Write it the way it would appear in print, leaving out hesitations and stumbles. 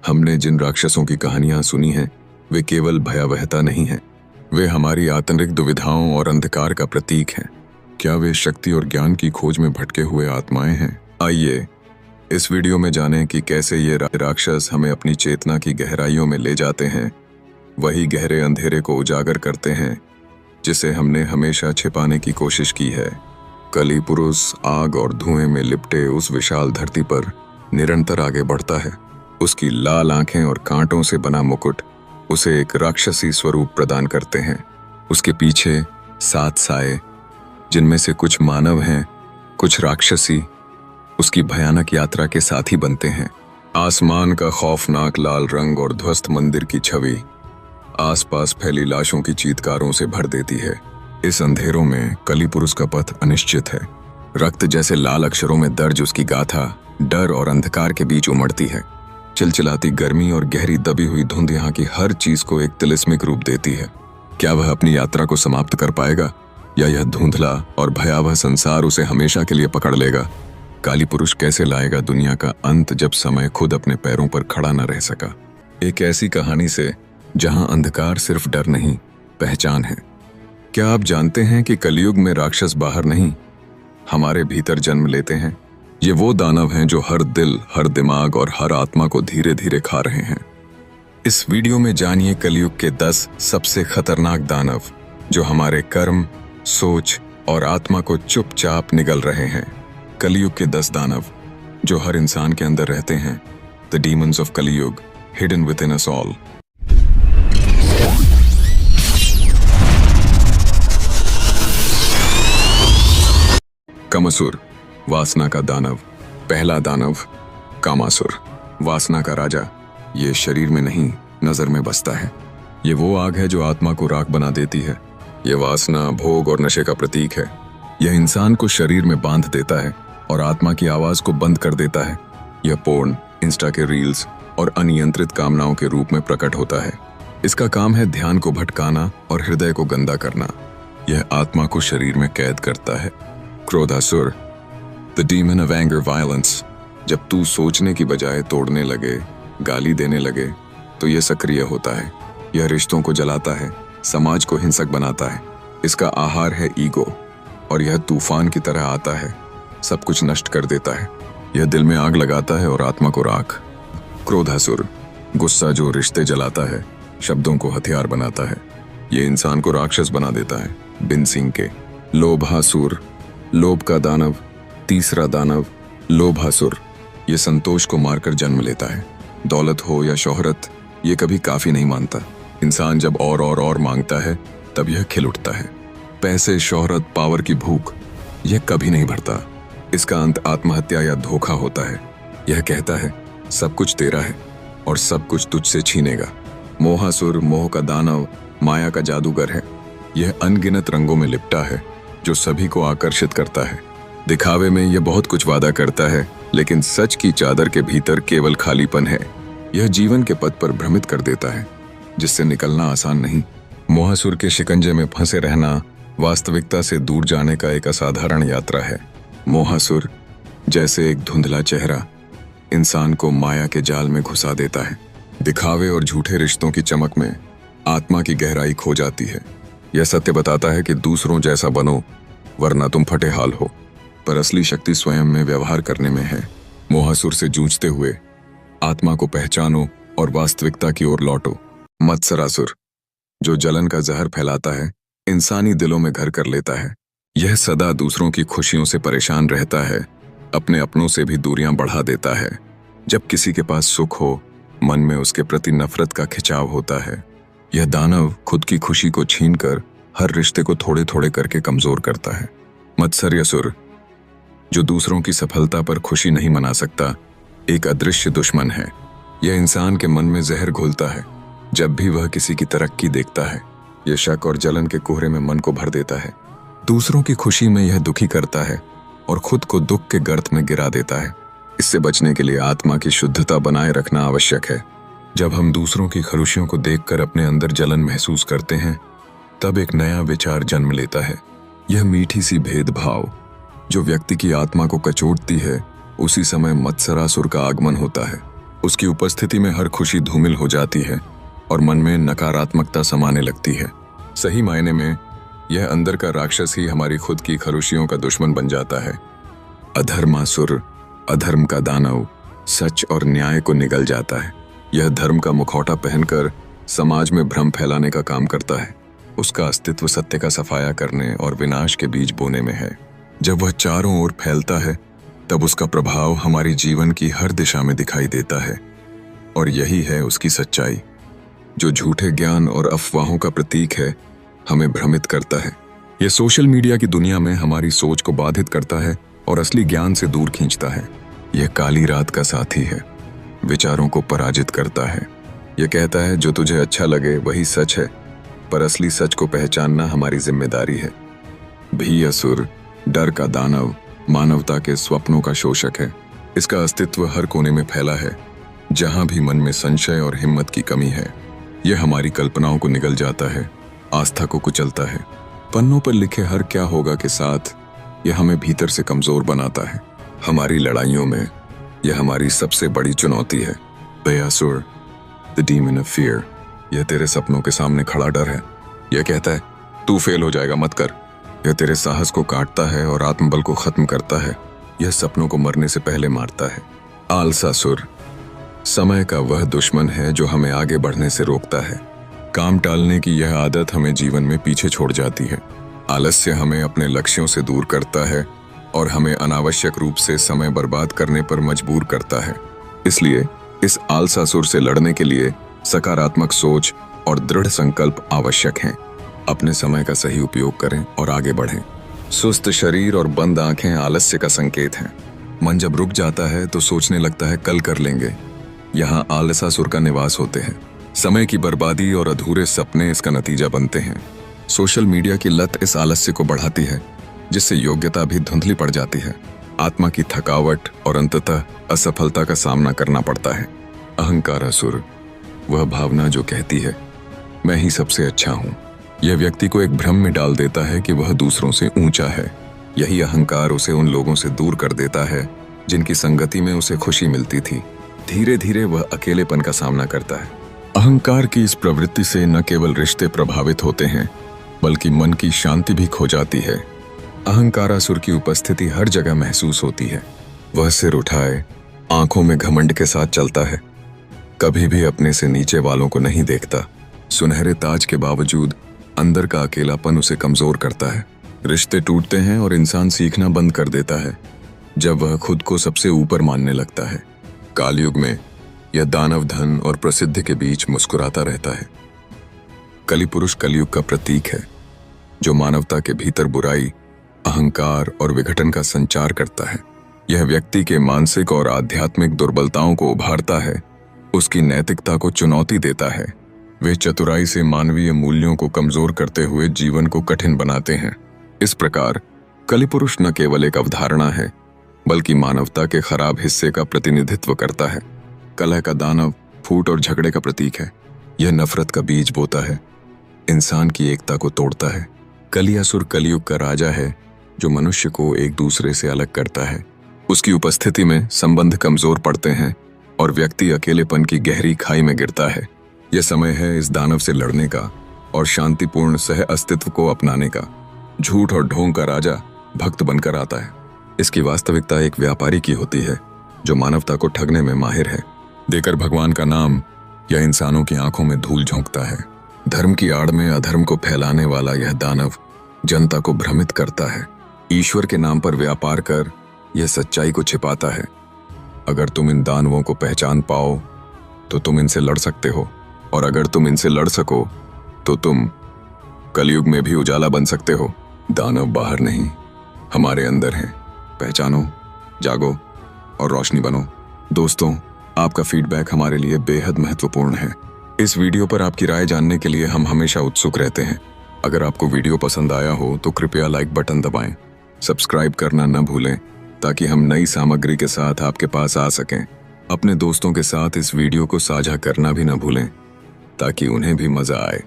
हमने जिन राक्षसों की कहानियां सुनी हैं, वे केवल भयावहता नहीं हैं, वे हमारी आंतरिक दुविधाओं और अंधकार का प्रतीक हैं। क्या वे शक्ति और ज्ञान की खोज में भटके हुए आत्माएं हैं? आइए इस वीडियो में जानें कि कैसे ये राक्षस हमें अपनी चेतना की गहराइयों में ले जाते हैं, वही गहरे अंधेरे को उजागर करते हैं जिसे हमने हमेशा छिपाने की कोशिश की है। कली पुरुष आग और धुएं में लिपटे उस विशाल धरती पर निरंतर आगे बढ़ता है। उसकी लाल आंखें और कांटों से बना मुकुट उसे एक राक्षसी स्वरूप प्रदान करते हैं। उसके पीछे 7 साए, जिनमें से कुछ मानव हैं, कुछ राक्षसी, उसकी भयानक यात्रा के साथी बनते हैं। आसमान का खौफनाक लाल रंग और ध्वस्त मंदिर की छवि आसपास फैली लाशों की चीत्कारों से भर देती है। इस अंधेरों में कली पुरुष का पथ अनिश्चित है। रक्त जैसे लाल अक्षरों में दर्ज उसकी गाथा डर और अंधकार के बीच उमड़ती है। चिलचिलाती गर्मी और गहरी दबी हुई धुंध यहाँ की हर चीज को एक तिलिस्मिक रूप देती है। क्या वह अपनी यात्रा को समाप्त कर पाएगा या यह धुंधला और भयावह संसार उसे हमेशा के लिए पकड़ लेगा? काली पुरुष कैसे लाएगा दुनिया का अंत जब समय खुद अपने पैरों पर खड़ा न रह सका? एक ऐसी कहानी से जहां अंधकार सिर्फ डर नहीं, पहचान है। क्या आप जानते हैं कि कलयुग में राक्षस बाहर नहीं, हमारे भीतर जन्म लेते हैं? ये वो दानव हैं जो हर दिल, हर दिमाग और हर आत्मा को धीरे धीरे खा रहे हैं। इस वीडियो में जानिए कलयुग के 10 सबसे खतरनाक दानव जो हमारे कर्म, सोच और आत्मा को चुपचाप निगल रहे हैं। कलयुग के 10 दानव जो हर इंसान के अंदर रहते हैं। The demons of Kalyug, hidden within us all. Kamasur, वासना का दानव। पहला दानव कामासुर, वासना का राजा। ये शरीर में नहीं, नजर में बसता है। ये वो आग है जो आत्मा को राख बना देती है। ये वासना भोग और नशे का प्रतीक है। यह इंसान को शरीर में बांध देता है और आत्मा की आवाज को बंद कर देता है। यह पोर्न, इंस्टा के रील्स और अनियंत्रित कामनाओं के रूप में प्रकट होता है। इसका काम है ध्यान को भटकाना और हृदय को गंदा करना। यह आत्मा को शरीर में कैद करता है। Krodhasur, the demon of anger violence. जब तू सोचने की बजाय तोड़ने लगे, गाली देने लगे, तो यह सक्रिय होता है। यह रिश्तों को जलाता है, समाज को हिंसक बनाता है। इसका आहार है ईगो और यह तूफान की तरह आता है, सब कुछ नष्ट कर देता है। यह दिल में आग लगाता है और आत्मा को राख। क्रोधासुर, गुस्सा जो रिश्ते जलाता है, शब्दों को हथियार बनाता है। यह इंसान को राक्षस बना देता है, बिन सींग के। लोभासुर, लोभ का दानव। तीसरा दानव लोभासुर, ये संतोष को मारकर जन्म लेता है। दौलत हो या शोहरत, ये कभी काफी नहीं मानता। इंसान जब और मांगता है तब यह खिल उठता है। पैसे, शोहरत, पावर की भूख, यह कभी नहीं भरता। इसका अंत आत्महत्या या धोखा होता है। यह कहता है सब कुछ तेरा है और सब कुछ तुझसे छीनेगा। मोहासुर, मोह का दानव, माया का जादूगर है। यह अनगिनत रंगों में लिपटा है जो सभी को आकर्षित करता है। दिखावे में यह बहुत कुछ वादा करता है, लेकिन सच की चादर के भीतर केवल खालीपन है। यह जीवन के पथ पर भ्रमित कर देता है, जिससे निकलना आसान नहीं। मोहासुर के शिकंजे में फंसे रहना वास्तविकता से दूर जाने का एक असाधारण यात्रा है। मोहासुर जैसे एक धुंधला चेहरा इंसान को माया के जाल में घुसा देता है। दिखावे और झूठे रिश्तों की चमक में आत्मा की गहराई खो जाती है। यह सत्य बताता है कि दूसरों जैसा बनो, वरना तुम फटे हाल हो। पर असली शक्ति स्वयं में व्यवहार करने में है। मोहासुर से जूझते हुए आत्मा को पहचानो और वास्तविकता की ओर लौटो। मत्सरासुर, जो जलन का जहर फैलाता है, इंसानी दिलों में घर कर लेता है। यह सदा दूसरों की खुशियों से परेशान रहता है, अपने अपनों से भी दूरियां बढ़ा देता है। जब किसी के पास सुख हो, मन में उसके प्रति नफरत का खिंचाव होता है। यह दानव खुद की खुशी को छीनकर हर रिश्ते को थोड़े थोड़े करके कमजोर करता है। मत्सर्यसुर, जो दूसरों की सफलता पर खुशी नहीं मना सकता, एक अदृश्य दुश्मन है। यह इंसान के मन में जहर घोलता है जब भी वह किसी की तरक्की देखता है। यह शक और जलन के कोहरे में मन को भर देता है। दूसरों की खुशी में यह दुखी करता है और खुद को दुख के गर्त में गिरा देता है। इससे बचने के लिए आत्मा की शुद्धता बनाए रखना आवश्यक है। जब हम दूसरों की खुशियों को देखकर अपने अंदर जलन महसूस करते हैं, तब एक नया विचार जन्म लेता है। यह मीठी सी भेदभाव जो व्यक्ति की आत्मा को कचोटती है, उसी समय मत्सरासुर का आगमन होता है। उसकी उपस्थिति में हर खुशी धूमिल हो जाती है और मन में नकारात्मकता समाने लगती है। सही मायने में यह अंदर का राक्षस ही हमारी खुद की खरुशियों का दुश्मन बन जाता है। अधर्मासुर, अधर्म का दानव, सच और न्याय को निगल जाता है। यह धर्म का मुखौटा पहनकर समाज में भ्रम फैलाने का काम करता है। उसका अस्तित्व सत्य का सफाया करने और विनाश के बीज बोने में है। जब वह चारों ओर फैलता है तब उसका प्रभाव हमारी जीवन की हर दिशा में दिखाई देता है। और यही है उसकी सच्चाई, जो झूठे ज्ञान और अफवाहों का प्रतीक है, हमें भ्रमित करता है। यह सोशल मीडिया की दुनिया में हमारी सोच को बाधित करता है और असली ज्ञान से दूर खींचता है। यह काली रात का साथी है, विचारों को पराजित करता है। यह कहता है जो तुझे अच्छा लगे वही सच है, पर असली सच को पहचानना हमारी जिम्मेदारी है। भी असुर, डर का दानव, मानवता के स्वप्नों का शोषक है। इसका अस्तित्व हर कोने में फैला है। जहां भी मन में संशय और हिम्मत की कमी है, यह हमारी कल्पनाओं को निगल जाता है, आस्था को कुचलता है। पन्नों पर लिखे हर क्या होगा के साथ यह हमें भीतर से कमजोर बनाता है। हमारी लड़ाइयों में यह हमारी सबसे बड़ी चुनौती है। बेअसुर, द डीमन ऑफ फियर, यह तेरे सपनों के सामने खड़ा डर है। यह कहता है तू फेल हो जाएगा, मत कर। यह तेरे साहस को काटता है और आत्मबल को खत्म करता है। यह सपनों को मरने से पहले मारता है। आलसासुर, समय का वह दुश्मन है जो हमें आगे बढ़ने से रोकता है। काम टालने की यह आदत हमें जीवन में पीछे छोड़ जाती है। आलस्य हमें अपने लक्ष्यों से दूर करता है और हमें अनावश्यक रूप से समय बर्बाद करने पर मजबूर करता है। इसलिए इस आलसासुर से लड़ने के लिए सकारात्मक सोच और दृढ़ संकल्प आवश्यक हैं। अपने समय का सही उपयोग करें और आगे बढ़ें। सुस्त शरीर और बंद आंखें आलस्य का संकेत हैं। मन जब रुक जाता है तो सोचने लगता है कल कर लेंगे। यहाँ आलसासुर का निवास होते हैं। समय की बर्बादी और अधूरे सपने इसका नतीजा बनते हैं। सोशल मीडिया की लत इस आलस्य को बढ़ाती है, जिससे योग्यता भी धुंधली पड़ जाती है। आत्मा की थकावट और अंततः असफलता का सामना करना पड़ता है। अहंकारासुर, वह भावना जो कहती है मैं ही सबसे अच्छा हूँ। यह व्यक्ति को एक भ्रम में डाल देता है कि वह दूसरों से ऊंचा है। यही अहंकार उसे उन लोगों से दूर कर देता है जिनकी संगति में उसे खुशी मिलती थी। धीरे धीरे वह अकेलेपन का सामना करता है। अहंकार की इस प्रवृत्ति से न केवल रिश्ते प्रभावित होते हैं, बल्कि मन की शांति भी खो जाती है। अहंकारासुर की उपस्थिति हर जगह महसूस होती है। वह सिर उठाए, आंखों में घमंड के साथ चलता है, कभी भी अपने से नीचे वालों को नहीं देखता। सुनहरे ताज के बावजूद अंदर का अकेलापन उसे कमजोर करता है। रिश्ते टूटते हैं और इंसान सीखना बंद कर देता है जब वह खुद को सबसे ऊपर मानने लगता है। कालयुग में यह दानव धन और प्रसिद्धि के बीच मुस्कुराता रहता है। कली पुरुष कलयुग का प्रतीक है, जो मानवता के भीतर बुराई, अहंकार और विघटन का संचार करता है। यह व्यक्ति के मानसिक और आध्यात्मिक दुर्बलताओं को उभारता है, उसकी नैतिकता को चुनौती देता है। वे चतुराई से मानवीय मूल्यों को कमजोर करते हुए जीवन को कठिन बनाते हैं। इस प्रकार कलिपुरुष न केवल एक अवधारणा है, बल्कि मानवता के खराब हिस्से का प्रतिनिधित्व करता है। कलह का दानव फूट और झगड़े का प्रतीक है। यह नफरत का बीज बोता है, इंसान की एकता को तोड़ता है। कलियासुर कलयुग का राजा है, जो मनुष्य को एक दूसरे से अलग करता है। उसकी उपस्थिति में संबंध कमजोर पड़ते हैं और व्यक्ति अकेलेपन की गहरी खाई में गिरता है। यह समय है इस दानव से लड़ने का और शांतिपूर्ण सह अस्तित्व को अपनाने का। झूठ और ढोंग का राजा भक्त बनकर आता है। इसकी वास्तविकता एक व्यापारी की होती है, जो मानवता को ठगने में माहिर है। देकर भगवान का नाम या इंसानों की आंखों में धूल झोंकता है। धर्म की आड़ में अधर्म को फैलाने वाला यह दानव जनता को भ्रमित करता है। ईश्वर के नाम पर व्यापार कर यह सच्चाई को छिपाता है। अगर तुम इन दानवों को पहचान पाओ तो तुम इनसे लड़ सकते हो, और अगर तुम इनसे लड़ सको तो तुम कलयुग में भी उजाला बन सकते हो। दानव बाहर नहीं, हमारे अंदर हैं। पहचानो, जागो और रोशनी बनो। दोस्तों, आपका फीडबैक हमारे लिए बेहद महत्वपूर्ण है। इस वीडियो पर आपकी राय जानने के लिए हम हमेशा उत्सुक रहते हैं। अगर आपको वीडियो पसंद आया हो तो कृपया लाइक बटन दबाएं, सब्सक्राइब करना न भूलें, ताकि हम नई सामग्री के साथ आपके पास आ सकें। अपने दोस्तों के साथ इस वीडियो को साझा करना भी न भूलें, ताकि उन्हें भी मजा आए।